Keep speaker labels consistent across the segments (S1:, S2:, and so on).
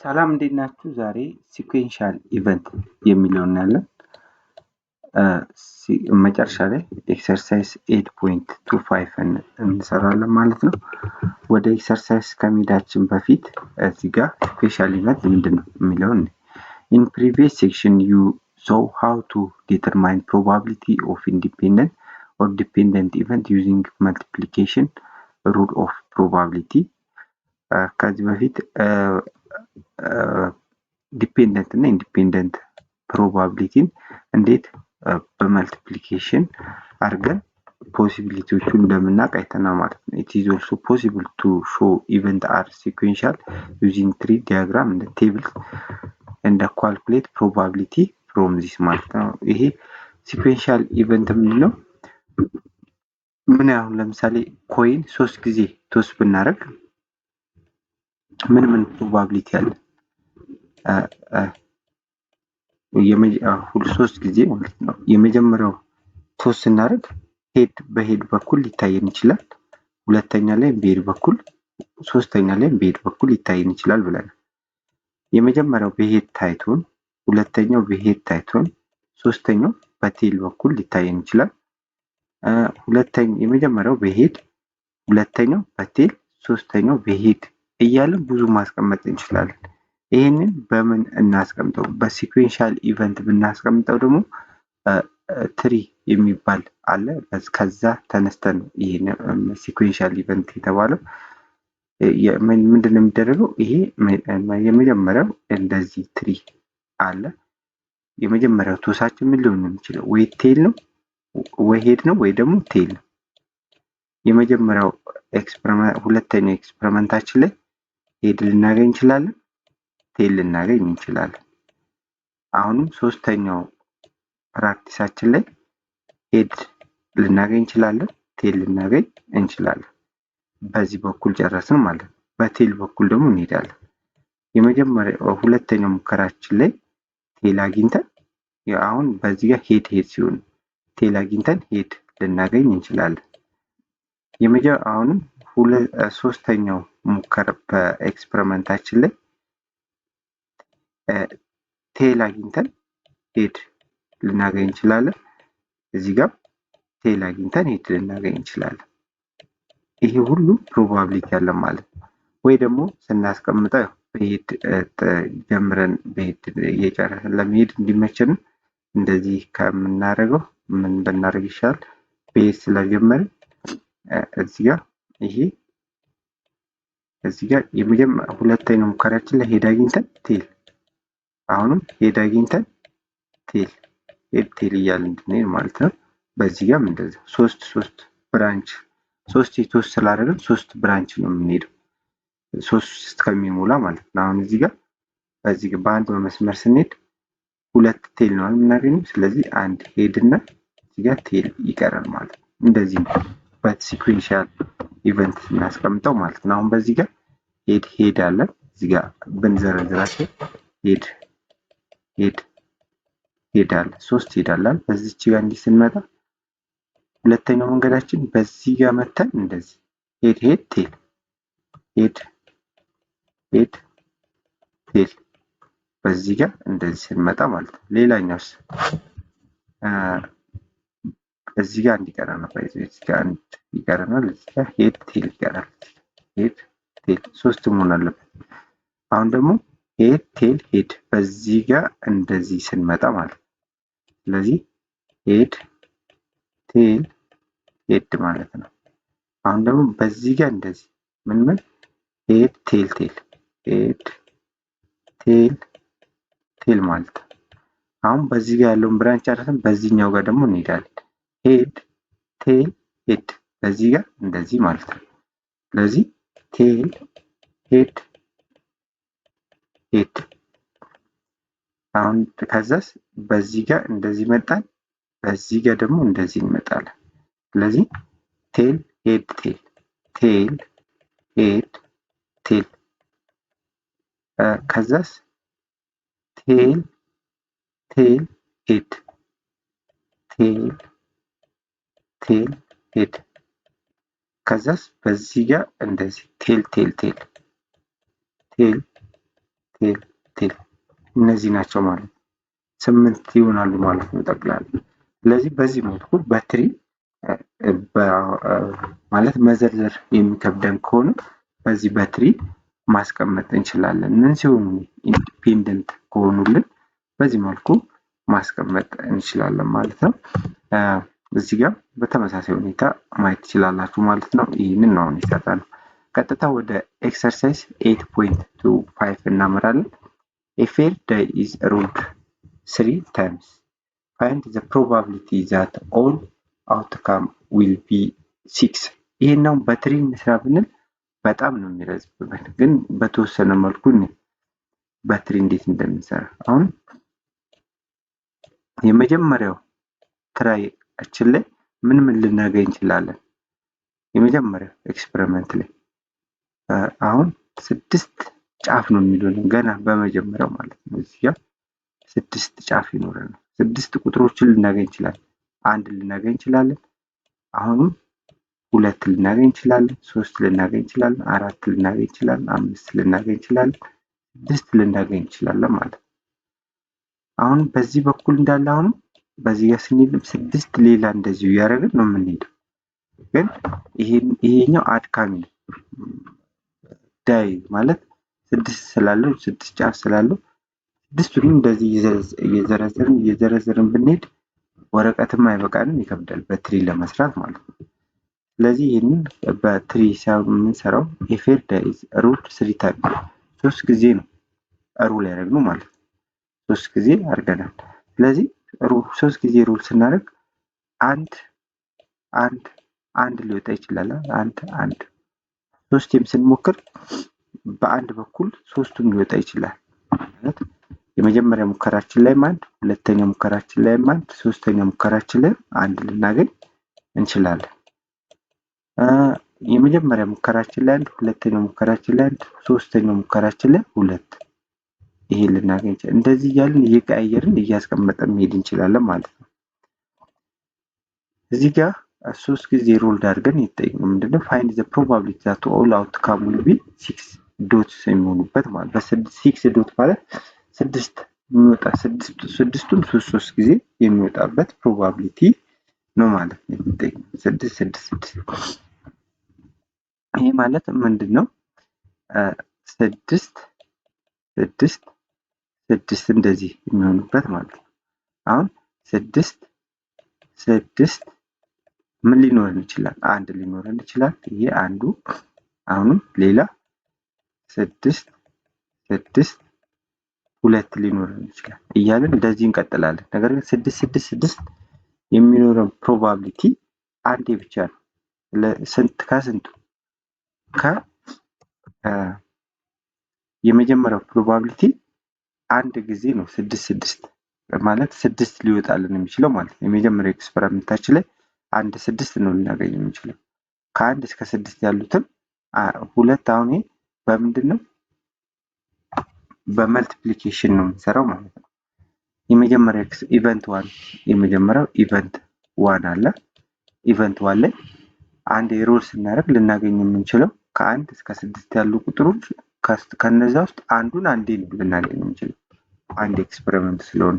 S1: ሰላም እንዴት ናችሁ? ዛሬ ሲኩዌንሻል ኢቨንት የሚለውን እናያለን። መጨረሻ ላይ ኤክሰርሳይዝ 8.25 እንሰራለን ማለት ነው። ወደ ኤክሰርሳይዝ ከመሄዳችን በፊት እዚህ ጋር ሲኩዌንሻል ኢቨንት ምንድን ነው የሚለውን in previous section you saw how to determine probability of independent or dependent event using multiplication rule of probability ከዚህ በፊት ዲፔንደንት እና ኢንዲፔንደንት ፕሮባቢሊቲን እንዴት በመልቲፕሊኬሽን አድርገን ፖሲቢሊቲዎቹን እንደምናውቅ አይተናል ማለት ነው። it is also possible to show event are sequential using tree diagram and tables and calculate probability from this ማለት ነው። ይሄ sequential event የምንለው ምን አሁን ለምሳሌ ኮይን 3 ጊዜ ቶስ ብናደርግ ምን ፕሮባቢሊቲ አለ? ሶስት ጊዜ ማለት ነው። የመጀመሪያው ቶስ ስናደርግ ሄድ በሄድ በኩል ሊታየን ይችላል። ሁለተኛ ላይ በሄድ በኩል፣ ሶስተኛ ላይ በሄድ በኩል ሊታየን ይችላል ብለናል። የመጀመሪያው በሄድ ታይቶን፣ ሁለተኛው በሄድ ታይቶን፣ ሶስተኛው በቴል በኩል ሊታየን ይችላል። የመጀመሪያው በሄድ፣ ሁለተኛው በቴል፣ ሶስተኛው በሄድ እያለን ብዙ ማስቀመጥ እንችላለን። ይሄንን በምን እናስቀምጠው? በሲኩዌንሻል ኢቨንት ብናስቀምጠው ደግሞ ትሪ የሚባል አለ። ከዛ ተነስተን ይሄን ሲኩዌንሻል ኢቨንት የተባለው ምንድነው የሚደረገው? ይሄ የመጀመሪያው እንደዚህ ትሪ አለ። የመጀመሪያው ቶሳችን ምን ሊሆን የሚችለው? ወይ ቴል ነው ወይ ሄድ ነው ወይ ደግሞ ቴል ነው። የመጀመሪያው ሁለተኛው ኤክስፐሪመንታችን ላይ ሄድ ልናገኝ እንችላለን፣ ቴል ልናገኝ እንችላለን። አሁንም ሶስተኛው ፕራክቲሳችን ላይ ሄድ ልናገኝ እንችላለን፣ ቴል ልናገኝ እንችላለን። በዚህ በኩል ጨረስን ማለት ነው። በቴል በኩል ደግሞ እንሄዳለን። ሁለተኛው ሙከራችን ላይ ቴል አግኝተን አሁን በዚህ ጋር ሄድ ሲሆን ቴል አግኝተን ሄድ ልናገኝ እንችላለን። አሁንም ሶስተኛው ሙከራ በኤክስፐሪመንታችን ላይ ቴል አግኝተን ሄድ ልናገኝ እንችላለን። እዚህ ጋር ቴል አግኝተን ሄድ ልናገኝ እንችላለን። ይሄ ሁሉ ፕሮባቢሊቲ አለ ማለት ነው። ወይ ደግሞ ስናስቀምጠው በሄድ ጀምረን በሄድ እየጨረስን ለመሄድ እንዲመችን እንደዚህ ከምናደርገው ምን ብናደርግ ይሻላል? በሄድ ስለጀመርን እዚህ ጋር ሁለተኛው ሙከራችን ላይ ሄድ አግኝተን ቴል፣ አሁንም ሄድ አግኝተን ቴል፣ ሄድ ቴል እያልን እንድንሄድ ማለት ነው። በዚህ ጋር እንደዚህ ሶስት ብራንች ቶስ ስላደረግን 3 ብራንች ነው የምንሄደው 3 ከሚሞላ ማለት ነው። አሁን እዚህ ጋር በዚህ ጋር በአንድ መስመር ስንሄድ 2 ቴል ነው የምናገኘው። ስለዚህ አንድ ሄድ እና እዚህ ጋር ቴል ይቀራል ማለት ነው። እንደዚህ ነው በሲኩዌንሻል ኢቨንት እናስቀምጠው ማለት ነው። አሁን በዚህ ጋር ሄድ አለ። እዚህ ጋር ብንዘረዝራቸው ሄድ አለ፣ 3 ሄድ አለ። በዚህች ጋር እንዲህ ስንመጣ ሁለተኛው መንገዳችን በዚህ ጋር መተን እንደዚህ ሄድ ቴል፣ ሄድ ቴል በዚህ ጋር እንደዚህ ስንመጣ ማለት ነው። ሌላኛውስ እዚህ ጋር እንዲቀረን ነው። እዚህ ጋር ይቀረናል። እዚህ ጋር ሄድ ቴል ይቀራል። ሄድ ቴል 3 መሆን አለበት። አሁን ደግሞ ሄድ ቴል ሄድ በዚህ ጋር እንደዚህ ስንመጣ ማለት ነው። ስለዚህ ሄድ ቴል ሄድ ማለት ነው። አሁን ደግሞ በዚህ ጋር እንደዚህ ምን ሄድ ቴል ሄድ ቴል ቴል ማለት ነው። አሁን በዚህ ጋር ያለውን ብራንች ጨርሰን በዚህኛው ጋር ደግሞ እንሄዳለን። ሄድ ቴል ሄድ በዚህ ጋር እንደዚህ ማለት ነው። ስለዚህ ቴል ሄድ ሄድ አሁን ከዛስ በዚህ ጋር እንደዚህ መጣን፣ በዚህ ጋር ደግሞ እንደዚህ እንመጣለን። ስለዚህ ቴል ሄድ ቴል፣ ቴል ሄድ ቴል ከዛስ ቴል ቴል ሄድ፣ ቴል ቴል ሄድ ከዛስ በዚህ ጋር እንደዚህ ቴል ቴል ቴል ቴል ቴል ቴል እነዚህ ናቸው ማለት ነው። 8 ይሆናሉ ማለት ነው ጠቅላላ። ስለዚህ በዚህ መልኩ በትሪ ማለት መዘርዘር የሚከብደን ከሆነ በዚህ በትሪ ማስቀመጥ እንችላለን። ምን ሲሆኑ ኢንዲፔንደንት ከሆኑልን በዚህ መልኩ ማስቀመጥ እንችላለን ማለት ነው። እዚህ ጋር በተመሳሳይ ሁኔታ ማየት ትችላላችሁ ማለት ነው። ይህንን ነው የሰጠነው። ቀጥታ ወደ ኤክሰርሳይዝ 8.25 እናመራለን። A fair die is ruled 3 times. Find the probability that all outcome will be 6. ይሄኛው በትሪ እንስራ ብንል በጣም ነው የሚረዝምብን፣ ግን በተወሰነ መልኩ በትሪ እንዴት እንደምንሰራ አሁን የመጀመሪያው ትራያችን ላይ ምን ልናገኝ እንችላለን? የመጀመሪያው ኤክስፐሪመንት ላይ አሁን 6 ጫፍ ነው የሚሉን ገና በመጀመሪያው ማለት ነው። እዚህ ጋር 6 ጫፍ ይኖረናል። 6 ቁጥሮችን ልናገኝ እንችላለን። 1 ልናገኝ እንችላለን። አሁንም 2 ልናገኝ እንችላለን። 3 ልናገኝ እንችላለን። 4 ልናገኝ እንችላለን። 5 ልናገኝ እንችላለን። 6 ልናገኝ እንችላለን ማለት ነው። አሁን በዚህ በኩል እንዳለ አሁን በዚህ ጋር ስንሄድ 6 ሌላ እንደዚሁ እያደረግን ነው የምንሄደው። ግን ይሄኛው አድካሚ ነው። ዳይ ማለት 6 ስላለው 6 ጫፍ ስላለው 6ቱንም እንደዚህ እየዘረዘርን ብንሄድ ወረቀትም አይበቃንም፣ ይከብዳል በትሪ ለመስራት ማለት ነው። ስለዚህ ይህንን በትሪ ሳይሆን የምንሰራው ኤፌር ዳይዝ ሩል 3 ታይም 3 ጊዜ ነው ሩል ያደረግነው ማለት ነው። 3 ጊዜ አድርገናል። ስለዚህ 3 ጊዜ ሩል ስናደርግ አንድ ሊወጣ ይችላል። አንድ 3ም ስንሞክር በአንድ በኩል 3ቱም ሊወጣ ይችላል ማለት የመጀመሪያ ሙከራችን ላይ አንድ፣ ሁለተኛ ሙከራችን ላይ አንድ፣ ሶስተኛ ሙከራችን ላይ አንድ ልናገኝ እንችላለን። የመጀመሪያ ሙከራችን ላይ አንድ፣ ሁለተኛ ሙከራችን ላይ አንድ፣ ሶስተኛ ሙከራችን ላይ 2 ይሄ ልናገኝ እንችላለን። እንደዚህ እያልን እየቀያየርን እያስቀመጠን መሄድ እንችላለን ማለት ነው። እዚህ ጋር 3 ጊዜ ሮል አድርገን ይጠይቁን ምንድነው ፋይንድ ዘ ፕሮባቢሊቲ ዛት ኦል አውትካም ዊል ቢ 6 ዶትስ የሚሆኑበት ማለት በ6 ዶት ማለት 6 የሚወጣ ስድስቱን 3 ጊዜ የሚወጣበት ፕሮባቢሊቲ ነው ማለት ነው። 6 ይሄ ማለት ምንድነው? 6 እንደዚህ የሚሆኑበት ማለት ነው። አሁን 6 ምን ሊኖረን ይችላል? አንድ ሊኖረን ይችላል። ይሄ አንዱ። አሁንም ሌላ 6 2 ሊኖረን ይችላል እያልን እንደዚህ እንቀጥላለን። ነገር ግን 6 የሚኖረን ፕሮባቢሊቲ አንዴ ብቻ ነው። ከስንቱ የመጀመሪያው ፕሮባቢሊቲ አንድ ጊዜ ነው። 6 ማለት 6 ሊወጣልን የሚችለው ማለት ነው። የመጀመሪያው ኤክስፐሪመንታችን ላይ 6 ነው ልናገኝ የሚችለው። ከ1 እስከ 6 ያሉትን ሁለት አሁን ይሄ በምንድነው በመልቲፕሊኬሽን ነው የምንሰራው ማለት ነው። የመጀመሪያው የመጀመሪያው ኢቨንት 1 አለ። ኢቨንት 1 ላይ አንድ ሮል ስናደርግ ልናገኝ የምንችለው ከ1 እስከ 6 ያሉ ቁጥሮች ከነዛ ውስጥ አንዱን አንዴ ነው ልናገኝ የምንችለው አንድ ኤክስፐሪመንት ስለሆነ።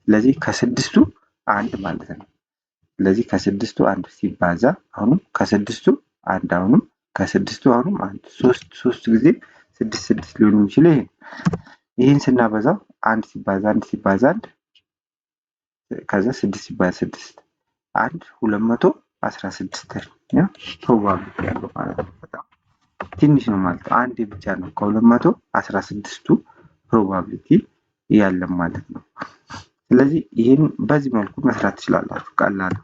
S1: ስለዚህ ከ6ቱ አንድ ማለት ነው። ስለዚህ ከ6ቱ አንድ ሲባዛ አሁንም ከ6ቱ አንድ አሁንም ከ6ቱ አሁንም አንድ 3 ጊዜ 6 ሊሆን የሚችለው ይሄን ስናበዛው 1 ሲባዛ 1 ከዛ 6 ሲባዛ 6 216 ነው ፕሮባቢሊቲ ያለው ማለት ነው። በጣም ትንሽ ነው ማለት ነው። አንዴ ብቻ ነው ከ216ቱ ፕሮባቢሊቲ ያለው ማለት ነው። ስለዚህ ይሄን በዚህ መልኩ መስራት ትችላላችሁ። ቀላል።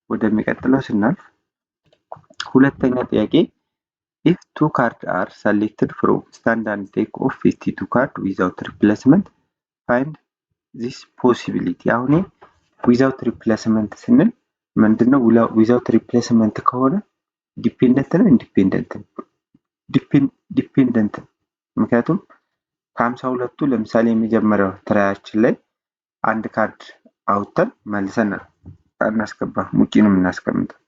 S1: ወደሚቀጥለው ስናልፍ ሁለተኛ ጥያቄ if 2 cards are selected from standard deck of 52 cards without replacement find this possibility አሁን without replacement ስንል ምንድነው? without replacement ከሆነ ዲፔንደንት ነው ኢንዲፔንደንት ነው? ዲፔንደንት። ምክንያቱም ከ52ቱ ለምሳሌ የመጀመሪያው ትራያችን ላይ አንድ ካርድ አውጥተን መልሰን እናስገባ ውጪ ነው የምናስቀምጠው።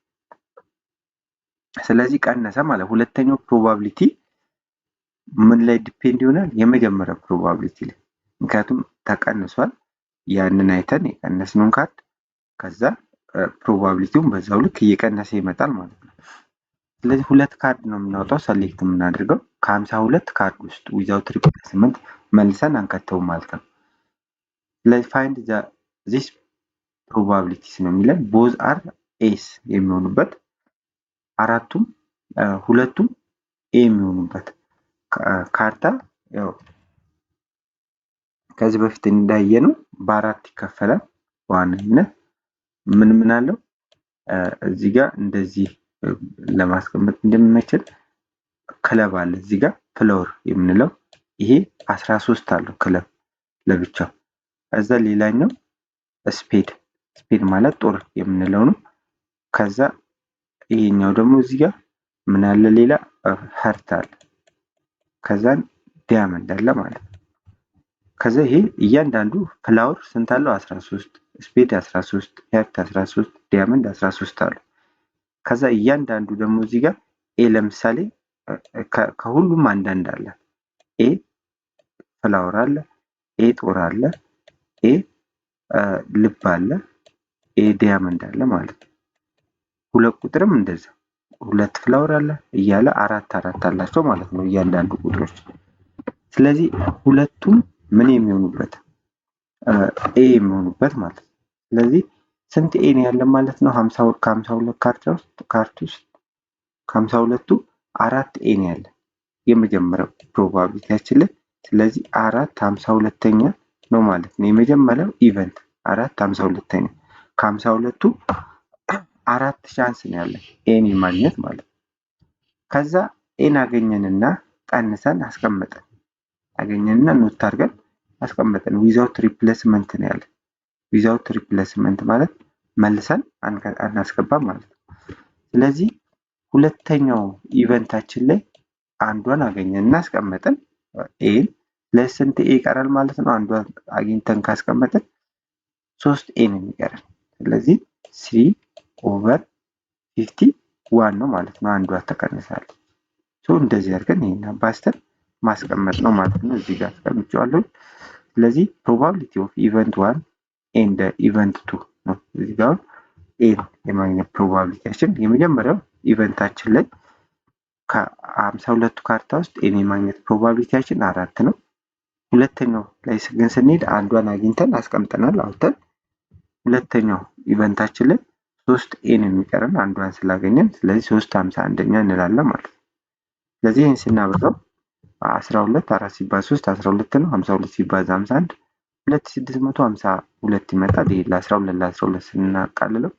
S1: ስለዚህ ቀነሰ ማለት ሁለተኛው ፕሮባቢሊቲ ምን ላይ ዲፔንድ ይሆናል? የመጀመሪያው ፕሮባቢሊቲ ላይ። ምክንያቱም ተቀንሷል። ያንን አይተን የቀነስነውን ካርድ ከዛ ፕሮባቢሊቲውን በዛው ልክ እየቀነሰ ይመጣል ማለት ነው። ስለዚህ 2 ካርድ ነው የምናወጣው ሰሌክት የምናደርገው ከ52 ካርድ ውስጥ ዊዛውት ሪፕሌስመንት መልሰን አንከተውም ማለት ነው። ስለዚህ ፋይንድ ዚስ ፕሮባቢሊቲስ ነው የሚለን ቦዝ አር ኤስ የሚሆኑበት አራቱም ሁለቱም ኤ የሚሆኑበት ካርታ ያው ከዚህ በፊት እንዳየነው በአራት ይከፈላል። በዋነኝነት ምን አለው እዚህ ጋር እንደዚህ ለማስቀመጥ እንደሚመችል ክለብ አለ። እዚህ ጋር ፍሎር የምንለው ይሄ 13 አለው ክለብ ለብቻው። ከዛ ሌላኛው ስፔድ ማለት ጦር የምንለው ነው። ከዛ ይሄኛው ደግሞ እዚህ ጋር ምን አለ ሌላ ሀርት አለ። ከዛን ዲያመንድ አለ ማለት ነው። ከዛ ይሄ እያንዳንዱ ፍላወር ስንት አለው? 13 ስፔድ 13 ሀርት 13 ዲያመንድ 13 አለው። ከዛ እያንዳንዱ ደግሞ እዚህ ጋር ኤ ለምሳሌ ከሁሉም አንዳንድ አለ። ኤ ፍላወር አለ፣ ኤ ጦር አለ፣ ኤ ልብ አለ፣ ኤ ዲያመንድ አለ ማለት ነው። ሁለት ቁጥርም እንደዛ ሁለት ፍላወር አለ እያለ አራት አላቸው ማለት ነው እያንዳንዱ ቁጥሮች። ስለዚህ ሁለቱም ምን የሚሆኑበት ኤ የሚሆኑበት ማለት ነው። ስለዚህ ስንት ኤ ነው ያለን ማለት ነው? 52 ካርድ ውስጥ ከ52ቱ አራት ኤ ነው ያለን የመጀመሪያው ፕሮባቢሊቲያችን ላይ። ስለዚህ 4/52ኛ ነው ማለት ነው የመጀመሪያው ኢቨንት 4/52ኛ። ከ52ቱ አራት ቻንስ ነው ያለን ኤን ማግኘት ማለት ነው። ከዛ ኤን አገኘንና ቀንሰን አስቀመጠን። አገኘንና ኖት አድርገን አስቀመጠን። ዊዛውት ሪፕሌስመንት ነው ያለን። ዊዛውት ሪፕሌስመንት ማለት መልሰን አናስገባም ማለት ነው። ስለዚህ ሁለተኛው ኢቨንታችን ላይ አንዷን አገኘንና አስቀመጠን ኤን። ለስንት ኤ ይቀራል ማለት ነው? አንዷን አግኝተን ካስቀመጠን 3 ኤ ነው የሚቀረን። ስለዚህ 3/51 ነው ማለት ነው። አንዷ ተቀንሳለች። እንደዚህ አድርገን ይሄን አባዝተን ማስቀመጥ ነው ማለት ነው። እዚህ ጋር አስቀምጬዋለሁ። ስለዚህ ፕሮባቢሊቲ ኦፍ ኢቨንት 1 ኤንድ ኢቨንት 2 ነው። እዚህ ጋር ኤን የማግኘት ፕሮባቢሊቲያችን የመጀመሪያው ኢቨንታችን ላይ ከ52ቱ ካርታ ውስጥ ኤን የማግኘት ፕሮባቢሊቲያችን 4 ነው። ሁለተኛው ላይ ግን ስንሄድ አንዷን አግኝተን አስቀምጠናል አውጥተን። ሁለተኛው ኢቨንታችን ላይ 3 ኤን የሚቀረን አንዷን ስላገኘን ስለዚህ 3/51ኛ እንላለን ማለት ነው። ስለዚህ ይህን ስናበዛው 12 4 ሲባዛ 3 12 ነው። 52 ሲባዛ 51 2652 ይመጣል። ይሄ ለ12 ስናቃልለው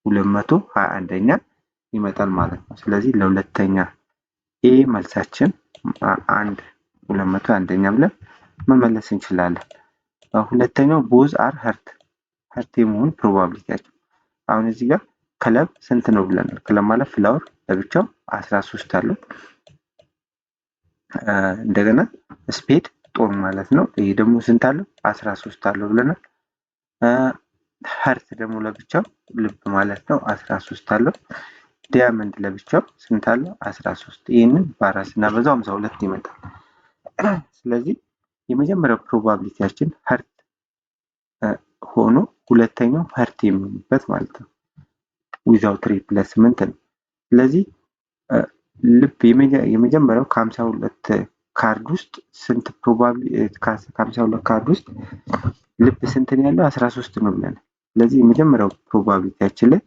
S1: 221ኛ ይመጣል ማለት ነው። ስለዚህ ለሁለተኛ ኤ መልሳችን 221ኛ ብለን መመለስ እንችላለን። ሁለተኛው ቦዝ አር ሀርት የመሆን ፕሮባቢሊቲያቸው አሁን እዚህ ጋር ክለብ ስንት ነው ብለናል? ክለብ ማለት ፍላወር ለብቻው 13 አለው። እንደገና ስፔድ ጦር ማለት ነው። ይሄ ደግሞ ስንት አለው? 13 አለው ብለናል። ሀርት ደግሞ ለብቻው ልብ ማለት ነው 13 አለው። ዲያመንድ ለብቻው ስንት አለው? 13። ይህንን በአራት ስናበዛው 52 ይመጣል። ስለዚህ የመጀመሪያው ፕሮባቢሊቲያችን ሀርት ሆኖ ሁለተኛው ሀርት የሚሆንበት ማለት ነው ዊዛውት ሪፕሌስመንት ነው። ስለዚህ ልብ የመጀመሪያው ከ52 ካርድ ውስጥ ስንት ከ52 ካርድ ውስጥ ልብ ስንት ነው ያለው? 13 ነው ብለናል። ስለዚህ የመጀመሪያው ፕሮባቢሊቲያችን ላይ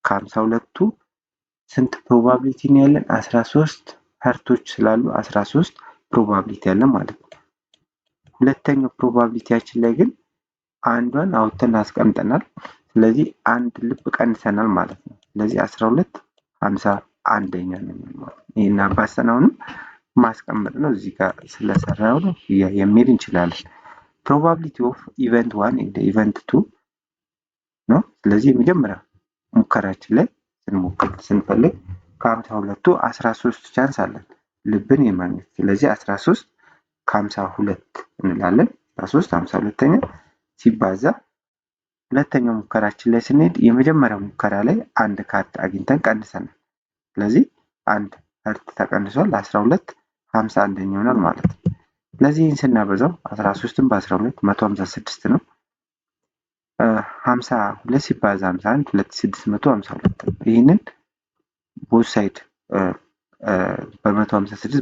S1: ከ52ቱ ስንት ፕሮባቢሊቲ ነው ያለን? 13 ሀርቶች ስላሉ 13 ፕሮባቢሊቲ ያለን ማለት ነው። ሁለተኛው ፕሮባቢሊቲያችን ላይ ግን አንዷን አውጥተን አስቀምጠናል። ስለዚህ አንድ ልብ ቀንሰናል ማለት ነው። ስለዚህ 12/51ኛ ነው ማለት ነው። ይሄን አባሰናውን ማስቀመጥ ነው። እዚህ ጋር ስለሰራው ነው የሚል እንችላለን። ፕሮባቢሊቲ ኦፍ ኢቨንት 1 ኤንድ ኢቨንት 2 ነው። ስለዚህ የመጀመሪያ ሙከራችን ላይ ስንፈልግ ከ52ቱ 13 ቻንስ አለን ልብን የማግኘት። ስለዚህ 13 ከ52 እንላለን። 13 52ኛ ሲባዛ ሁለተኛው ሙከራችን ላይ ስንሄድ የመጀመሪያው ሙከራ ላይ አንድ ካርድ አግኝተን ቀንሰናል። ስለዚህ አንድ ሀርት ተቀንሷል። 12 51ኛ ይሆናል ማለት ነው። ስለዚህ ይህን ስናበዛው 13ን በ12 156 ነው። 52 ሲባዛ 51 2652 ነው። ይህንን ቦት ሳይድ በ156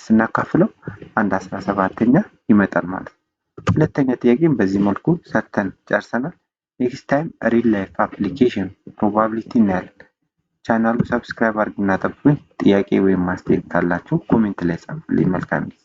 S1: ስናካፍለው 1/17ኛ ይመጣል ማለት ነው። ሁለተኛ ጥያቄም በዚህ መልኩ ሰርተን ጨርሰናል። ኔክስት ታይም ሪል ላይፍ አፕሊኬሽን ፕሮባቢሊቲ እናያለን። ቻናሉ ሰብስክራይብ አድርጉና ጠብቁኝ። ጥያቄ ወይም ማስተያየት ካላችሁ ኮሜንት ላይ ጻፉልኝ። መልካም ጊዜ